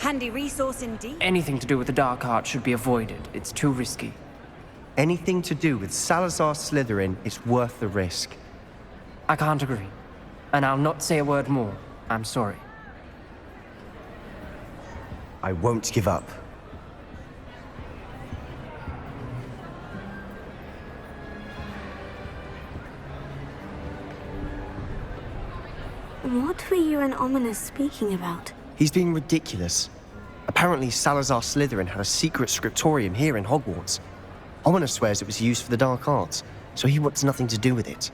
Handy resource indeed. Anything to do with the dark arts should be avoided. It's too risky. Anything to do with Salazar Slytherin is worth the risk. I can't agree. And I'll not say a word more. I'm sorry. I won't give up. What were you and Ominous speaking about? He's being ridiculous. Apparently Salazar Slytherin had a secret scriptorium here in Hogwarts. Ominous swears it was used for the dark arts, so he wants nothing to do with it.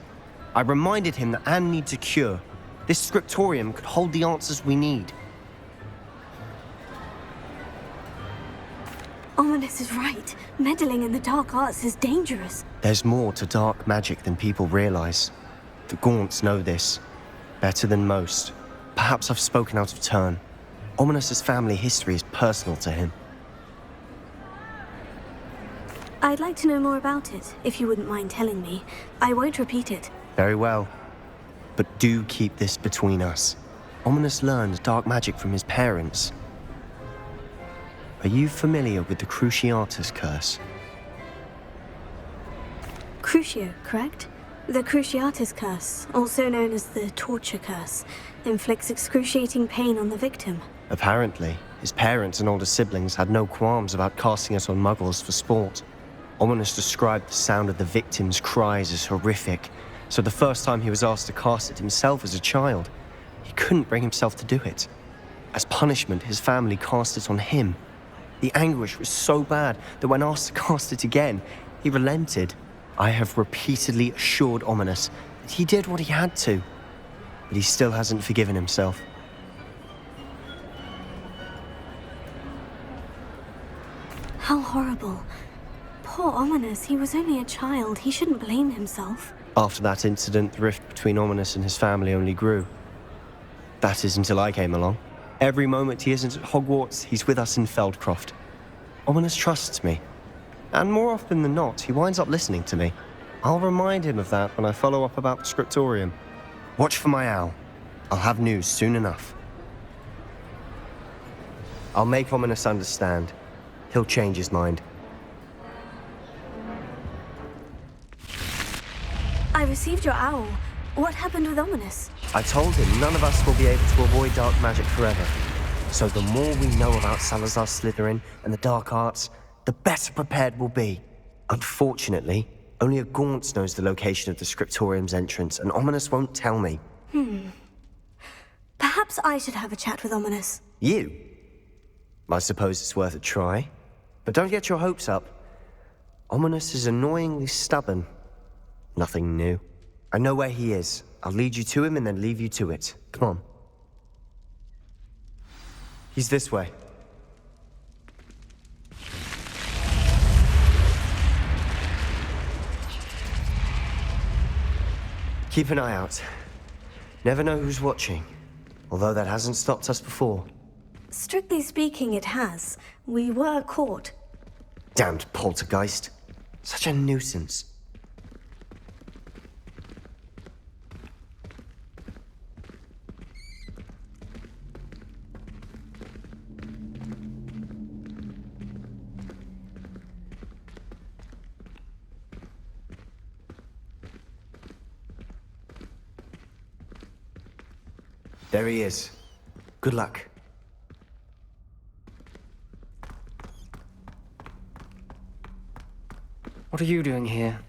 I reminded him that Anne needs a cure. This scriptorium could hold the answers we need. Ominous is right. Meddling in the dark arts is dangerous. There's more to dark magic than people realize. The Gaunts know this. Better than most. Perhaps I've spoken out of turn. Ominous's family history is personal to him. I'd like to know more about it, if you wouldn't mind telling me. I won't repeat it. Very well. But do keep this between us. Ominous learned dark magic from his parents. Are you familiar with the Cruciatus Curse? Crucio, correct? The Cruciatus Curse, also known as the Torture Curse, inflicts excruciating pain on the victim. Apparently, his parents and older siblings had no qualms about casting it on muggles for sport. Ominous described the sound of the victim's cries as horrific, so the first time he was asked to cast it himself as a child, he couldn't bring himself to do it. As punishment, his family cast it on him. The anguish was so bad that when asked to cast it again, he relented. I have repeatedly assured Ominous that he did what he had to, but he still hasn't forgiven himself. How horrible. Poor Ominous, he was only a child. He shouldn't blame himself. After that incident, the rift between Ominous and his family only grew. That is until I came along. Every moment he isn't at Hogwarts, he's with us in Feldcroft. Ominous trusts me. And more often than not, he winds up listening to me. I'll remind him of that when I follow up about the Scriptorium. Watch for my owl. I'll have news soon enough. I'll make Ominous understand. He'll change his mind. I received your owl. What happened with Ominous? I told him none of us will be able to avoid dark magic forever. So the more we know about Salazar Slytherin and the dark arts, the better prepared we'll be. Unfortunately, only a Gaunt knows the location of the Scriptorium's entrance, and Ominous won't tell me. Perhaps I should have a chat with Ominous. You? I suppose it's worth a try. But don't get your hopes up. Ominous is annoyingly stubborn. Nothing new. I know where he is. I'll lead you to him and then leave you to it. Come on. He's this way. Keep an eye out. Never know who's watching. Although that hasn't stopped us before. Strictly speaking, it has. We were caught. Damned poltergeist. Such a nuisance. There he is. Good luck. What are you doing here?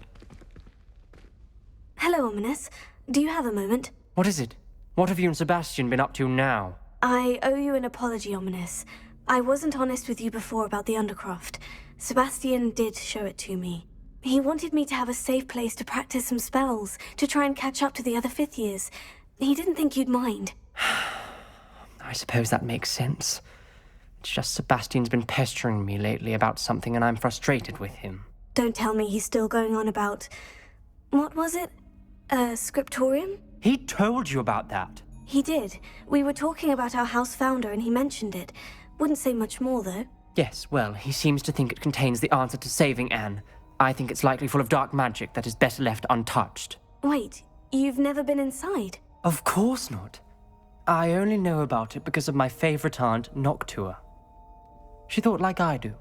Hello, Ominous. Do you have a moment? What is it? What have you and Sebastian been up to now? I owe you an apology, Ominous. I wasn't honest with you before about the Undercroft. Sebastian did show it to me. He wanted me to have a safe place to practice some spells, to try and catch up to the other fifth years. He didn't think you'd mind. I suppose that makes sense. It's just Sebastian's been pestering me lately about something and I'm frustrated with him. Don't tell me he's still going on about... What was it? Scriptorium? He told you about that? He did. We were talking about our house founder and he mentioned it. Wouldn't say much more, though. Yes, well, he seems to think it contains the answer to saving Anne. I think it's likely full of dark magic that is better left untouched. Wait, you've never been inside? Of course not. I only know about it because of my favorite aunt, Noctua. She thought like I do.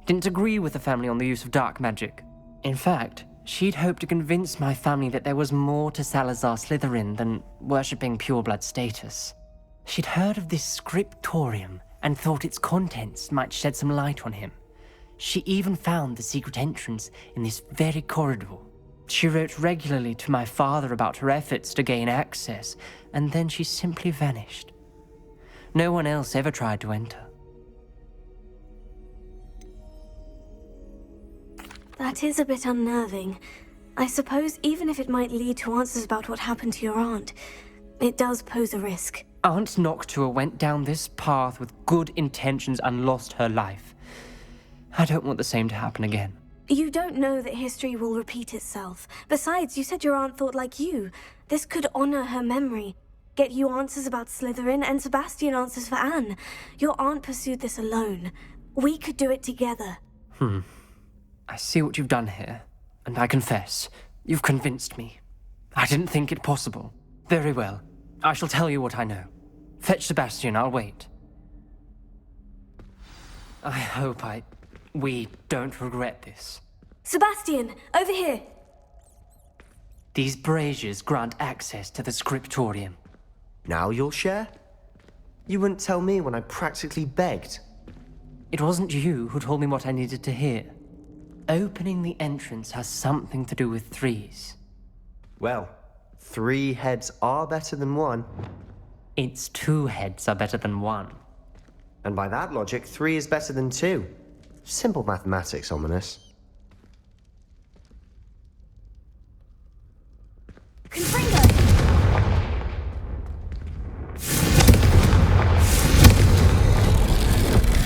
Didn't agree with the family on the use of dark magic. In fact, she'd hoped to convince my family that there was more to Salazar Slytherin than worshipping pureblood status. She'd heard of this Scriptorium and thought its contents might shed some light on him. She even found the secret entrance in this very corridor. She wrote regularly to my father about her efforts to gain access, and then she simply vanished. No one else ever tried to enter. That is a bit unnerving. I suppose even if it might lead to answers about what happened to your aunt, it does pose a risk. Aunt Noctua went down this path with good intentions and lost her life. I don't want the same to happen again. You don't know that history will repeat itself. Besides, you said your aunt thought like you. This could honor her memory. Get you answers about Slytherin and Sebastian answers for Anne. Your aunt pursued this alone. We could do it together. I see what you've done here, and I confess, you've convinced me. I didn't think it possible. Very well. I shall tell you what I know. Fetch Sebastian, I'll wait. I hope we don't regret this. Sebastian, over here! These braziers grant access to the Scriptorium. Now you'll share? You wouldn't tell me when I practically begged. It wasn't you who told me what I needed to hear. Opening the entrance has something to do with threes. Well, 3 heads are better than 1. Its 2 heads are better than 1. And by that logic, 3 is better than 2. Simple mathematics, Ominous. Confringo!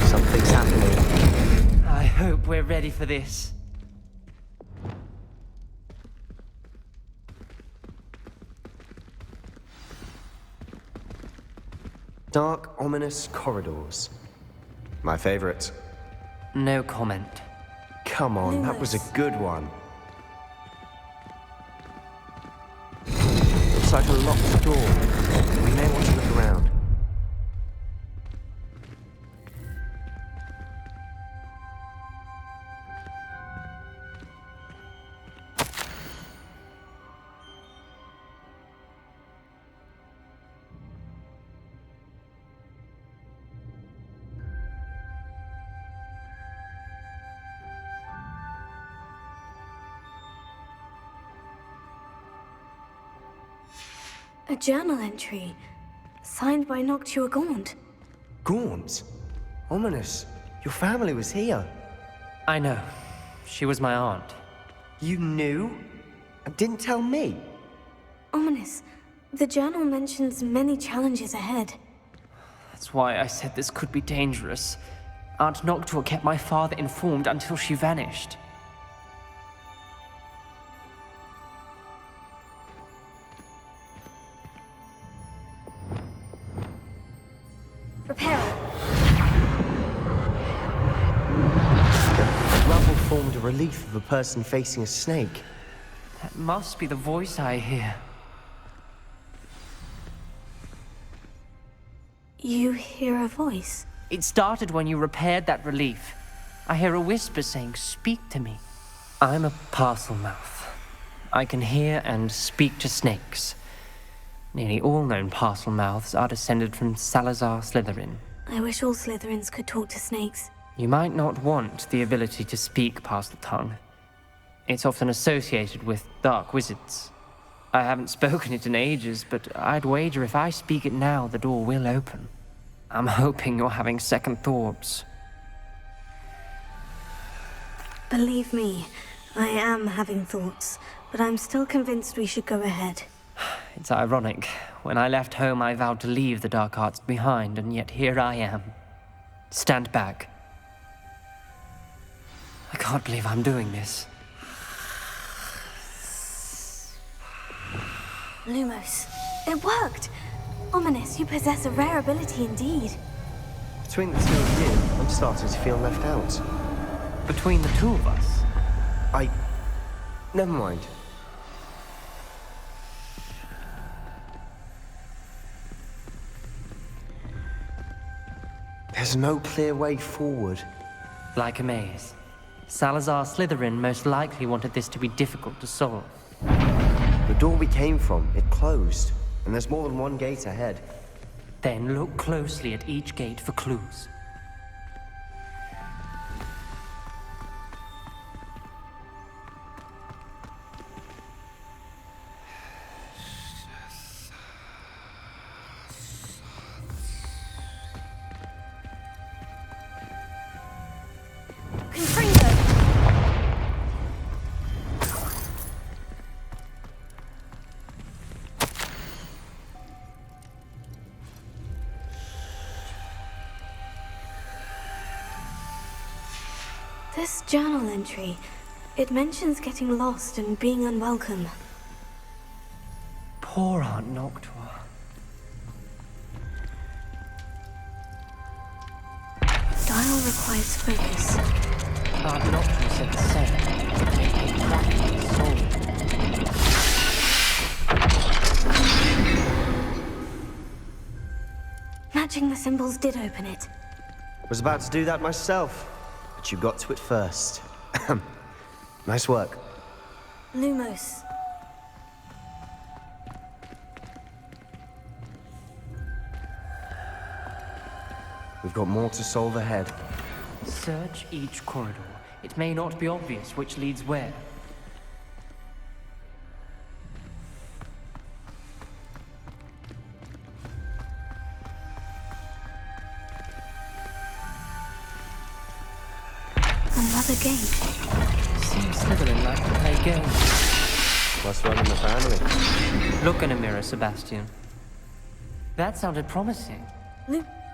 Something's happening. I hope we're ready for this. Dark, ominous corridors. My favorite. No comment. Come on, that was a good one. Looks like a locked door. We may want to look around. A journal entry, signed by Noctua Gaunt. Gaunt? Ominous. Your family was here. I know. She was my aunt. You knew? And didn't tell me? Ominous. The journal mentions many challenges ahead. That's why I said this could be dangerous. Aunt Noctua kept my father informed until she vanished. Prepare. Rubble formed a relief of a person facing a snake. That must be the voice I hear. You hear a voice? It started when you repaired that relief. I hear a whisper saying, "Speak to me." I'm a parcel mouth. I can hear and speak to snakes. Nearly all known parcel mouths are descended from Salazar Slytherin. I wish all Slytherins could talk to snakes. You might not want the ability to speak parcel tongue. It's often associated with dark wizards. I haven't spoken it in ages, but I'd wager if I speak it now, the door will open. I'm hoping you're having second thoughts. Believe me, I am having thoughts, but I'm still convinced we should go ahead. It's ironic. When I left home, I vowed to leave the dark arts behind, and yet here I am. Stand back. I can't believe I'm doing this. Lumos. It worked! Ominous, you possess a rare ability indeed. Between the two of you, I'm starting to feel left out. Between the two of us? Never mind. There's no clear way forward. Like a maze. Salazar Slytherin most likely wanted this to be difficult to solve. The door we came from, it closed. And there's more than one gate ahead. Then look closely at each gate for clues. This journal entry, it mentions getting lost and being unwelcome. Poor Aunt Noctua. Dial requires focus. Aunt Noctua said the same. It practically solved. Matching the symbols did open it. Was about to do that myself, but you got to it first. Nice work. Lumos. We've got more to solve ahead. Search each corridor. It may not be obvious which leads where. Another gate. Seems Slytherin like to play games. Must run in the family. Look in a mirror, Sebastian. That sounded promising.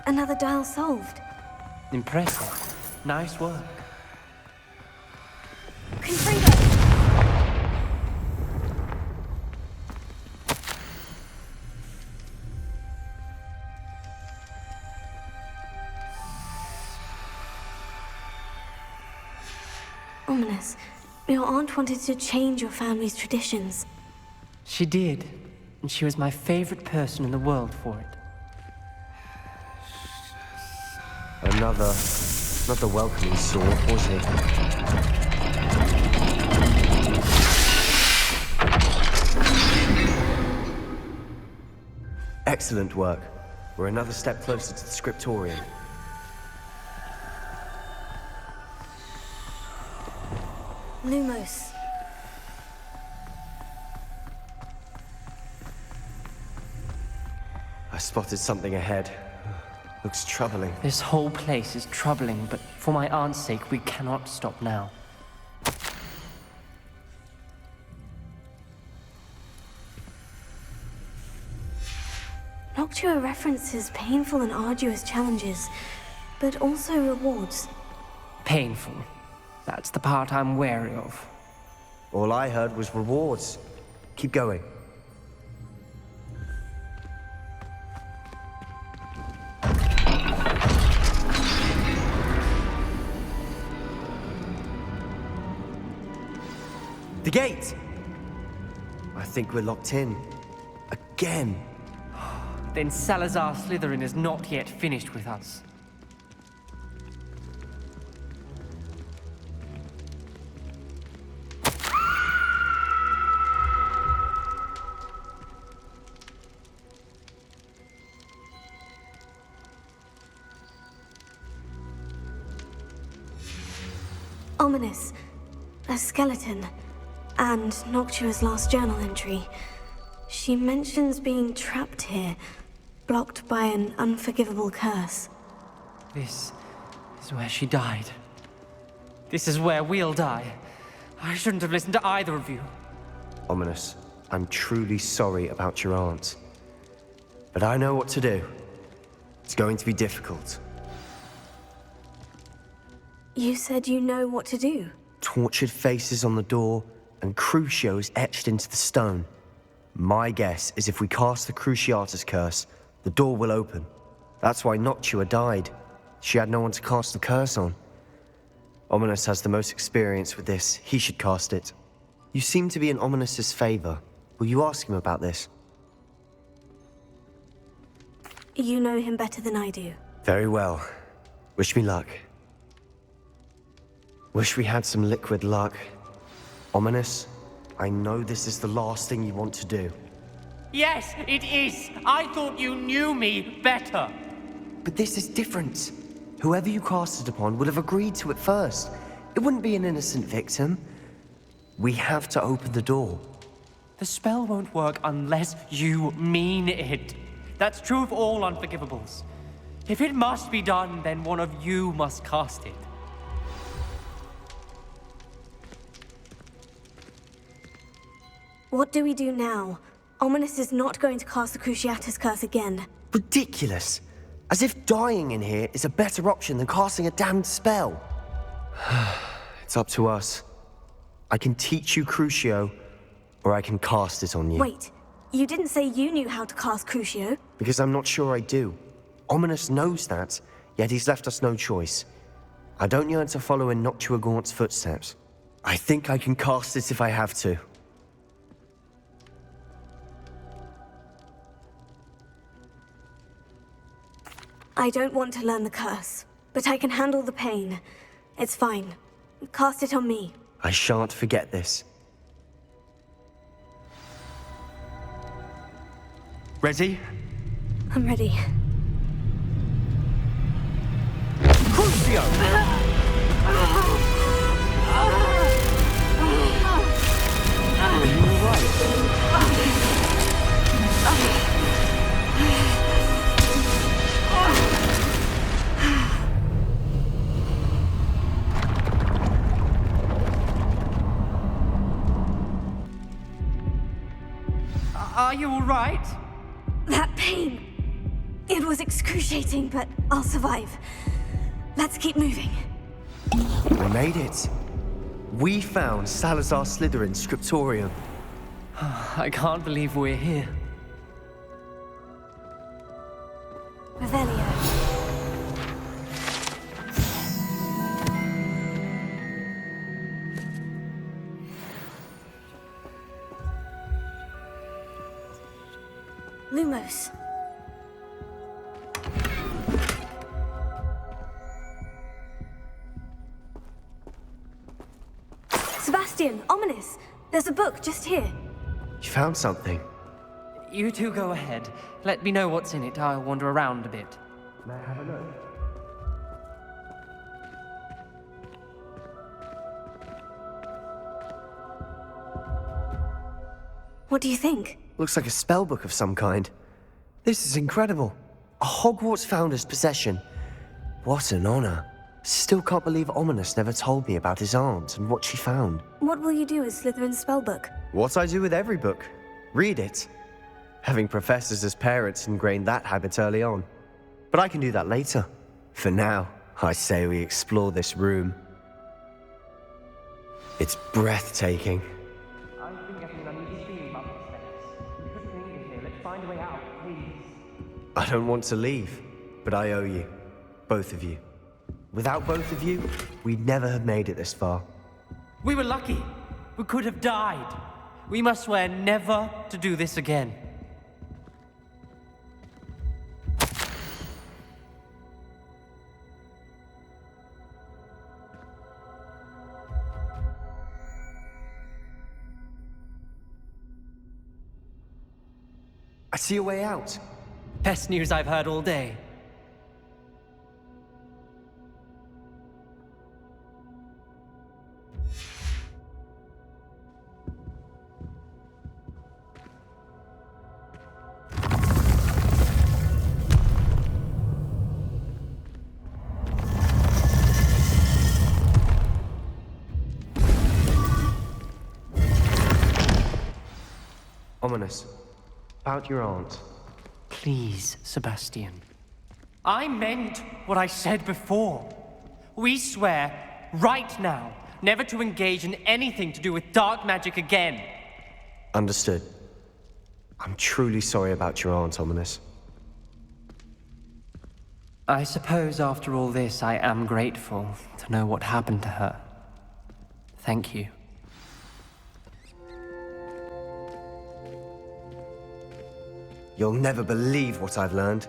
Another dial solved. Impressive. Nice work. Confringo! Ominous. Your aunt wanted to change your family's traditions. She did, and she was my favorite person in the world for it. Another welcoming sword, was it? Excellent work. We're another step closer to the Scriptorium. Lumos. I spotted something ahead. Looks troubling. This whole place is troubling, but for my aunt's sake, we cannot stop now. Noctua references painful and arduous challenges, but also rewards. Painful. That's the part I'm wary of. All I heard was rewards. Keep going. The gate! I think we're locked in. Again. Then Salazar Slytherin is not yet finished with us. Ominous. A skeleton. And Noctua's last journal entry. She mentions being trapped here, blocked by an unforgivable curse. This is where she died. This is where we'll die. I shouldn't have listened to either of you. Ominous, I'm truly sorry about your aunt. But I know what to do. It's going to be difficult. You said you know what to do. Tortured faces on the door, and Crucios etched into the stone. My guess is if we cast the Cruciatus curse, the door will open. That's why Noctua died. She had no one to cast the curse on. Ominous has the most experience with this. He should cast it. You seem to be in Ominous's favor. Will you ask him about this? You know him better than I do. Very well. Wish me luck. Wish we had some liquid luck. Ominous, I know this is the last thing you want to do. Yes, it is. I thought you knew me better. But this is different. Whoever you cast it upon would have agreed to it first. It wouldn't be an innocent victim. We have to open the door. The spell won't work unless you mean it. That's true of all unforgivables. If it must be done, then one of you must cast it. What do we do now? Ominous is not going to cast the Cruciatus Curse again. Ridiculous. As if dying in here is a better option than casting a damned spell. It's up to us. I can teach you Crucio, or I can cast it on you. Wait, you didn't say you knew how to cast Crucio? Because I'm not sure I do. Ominous knows that, yet he's left us no choice. I don't yearn to follow in Noctuagaunt's footsteps. I think I can cast it if I have to. I don't want to learn the curse, but I can handle the pain. It's fine. Cast it on me. I shan't forget this. Ready? I'm ready. Crucio! Are you alright? Are you all right? That pain! It was excruciating, but I'll survive. Let's keep moving. We made it. We found Salazar Slytherin's Scriptorium. I can't believe we're here. Revelio. Lumos. Sebastian, Ominous. There's a book just here. You found something. You two go ahead. Let me know what's in it. I'll wander around a bit. May I have a look? What do you think? Looks like a spell book of some kind. This is incredible. A Hogwarts founder's possession. What an honor. Still can't believe Ominous never told me about his aunt and what she found. What will you do with Slytherin's spellbook? What I do with every book. Read it. Having professors as parents ingrained that habit early on. But I can do that later. For now, I say we explore this room. It's breathtaking. I think I need to see about this place. We couldn't leave here. Let's find a way out, please. I don't want to leave, but I owe you. Both of you. Without both of you, we'd never have made it this far. We were lucky. We could have died. We must swear never to do this again. I see a way out. Best news I've heard all day. Ominous. About your aunt. Please, Sebastian. I meant what I said before. We swear, right now, never to engage in anything to do with dark magic again. Understood. I'm truly sorry about your aunt, Ominous. I suppose after all this, I am grateful to know what happened to her. Thank you. You'll never believe what I've learned.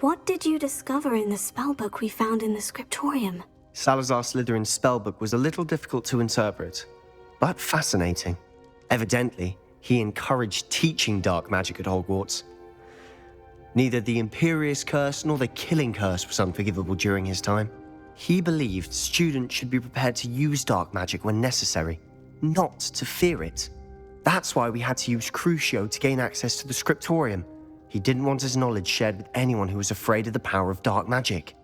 What did you discover in the spellbook we found in the Scriptorium? Salazar Slytherin's spellbook was a little difficult to interpret, but fascinating. Evidently, he encouraged teaching dark magic at Hogwarts. Neither the Imperious Curse nor the Killing Curse was unforgivable during his time. He believed students should be prepared to use dark magic when necessary, not to fear it. That's why we had to use Crucio to gain access to the Scriptorium. He didn't want his knowledge shared with anyone who was afraid of the power of dark magic.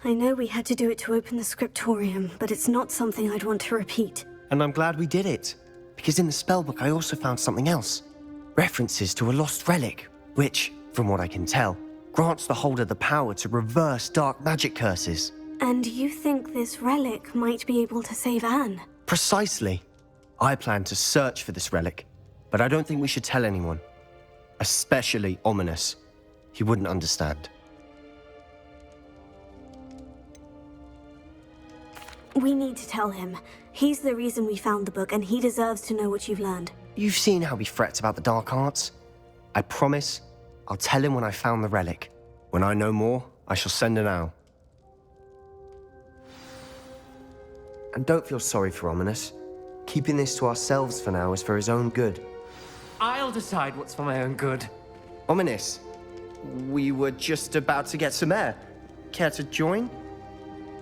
I know we had to do it to open the Scriptorium, but it's not something I'd want to repeat. And I'm glad we did it, because in the spellbook I also found something else. References to a lost relic, which, from what I can tell, grants the holder the power to reverse dark magic curses. And you think this relic might be able to save Anne? Precisely. I plan to search for this relic, but I don't think we should tell anyone. Especially Ominous. He wouldn't understand. We need to tell him. He's the reason we found the book, and he deserves to know what you've learned. You've seen how he frets about the dark arts. I promise I'll tell him when I found the relic. When I know more, I shall send an owl. And don't feel sorry for Ominous. Keeping this to ourselves for now is for his own good. I'll decide what's for my own good. Ominous, we were just about to get some air. Care to join?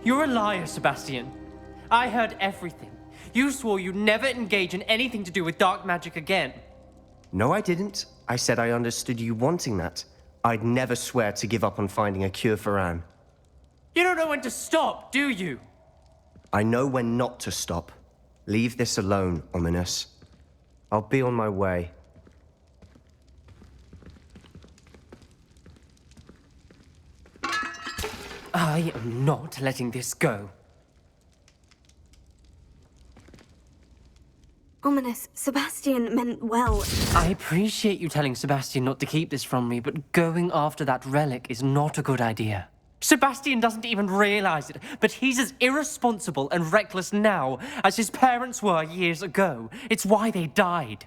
You're a liar, Sebastian. I heard everything. You swore you'd never engage in anything to do with dark magic again. No, I didn't. I said I understood you wanting that. I'd never swear to give up on finding a cure for Anne. You don't know when to stop, do you? I know when not to stop. Leave this alone, Ominous. I'll be on my way. I am not letting this go. Ominous, Sebastian meant well. I appreciate you telling Sebastian not to keep this from me, but going after that relic is not a good idea. Sebastian doesn't even realize it, but he's as irresponsible and reckless now as his parents were years ago. It's why they died.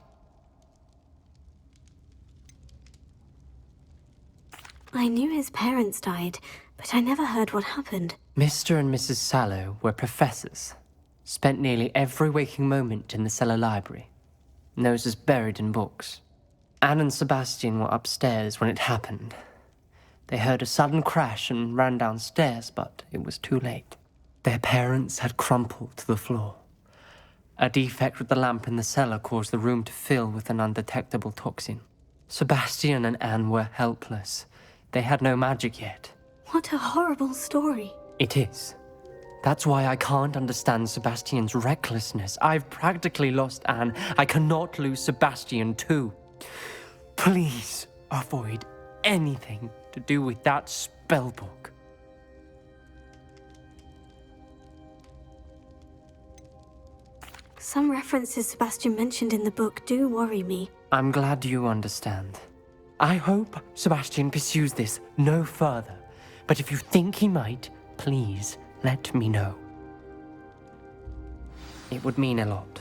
I knew his parents died, but I never heard what happened. Mr. and Mrs. Sallow were professors. Spent nearly every waking moment in the cellar library. Noses buried in books. Anne and Sebastian were upstairs when it happened. They heard a sudden crash and ran downstairs, but it was too late. Their parents had crumpled to the floor. A defect with the lamp in the cellar caused the room to fill with an undetectable toxin. Sebastian and Anne were helpless. They had no magic yet. What a horrible story. It is. That's why I can't understand Sebastian's recklessness. I've practically lost Anne. I cannot lose Sebastian too. Please avoid anything to do with that spellbook. Some references Sebastian mentioned in the book do worry me. I'm glad you understand. I hope Sebastian pursues this no further. But if you think he might, please let me know. It would mean a lot.